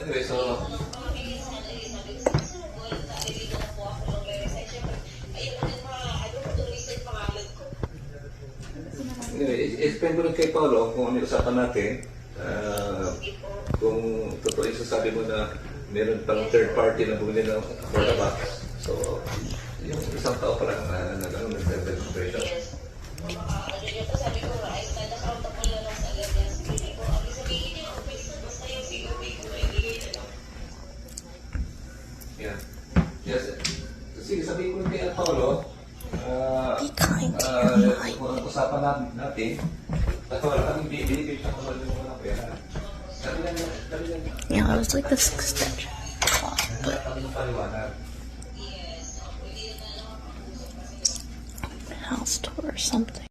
anyway, so, anyway, explain ko lang kay Paolo kung ano yung usapan natin. Kung totoo yung sasabi mo na meron pang third party na bumili ng for the box. So, yung isang tao pa lang nag-demonstration. Yeah. Yes. Sige, sabihin ko kay Paolo, Be kind to your mind. kung ang usapan natin, wala kaming binibig sa kung ano yung mga pera. Yeah, it was like this extension cloth, but house tour or something.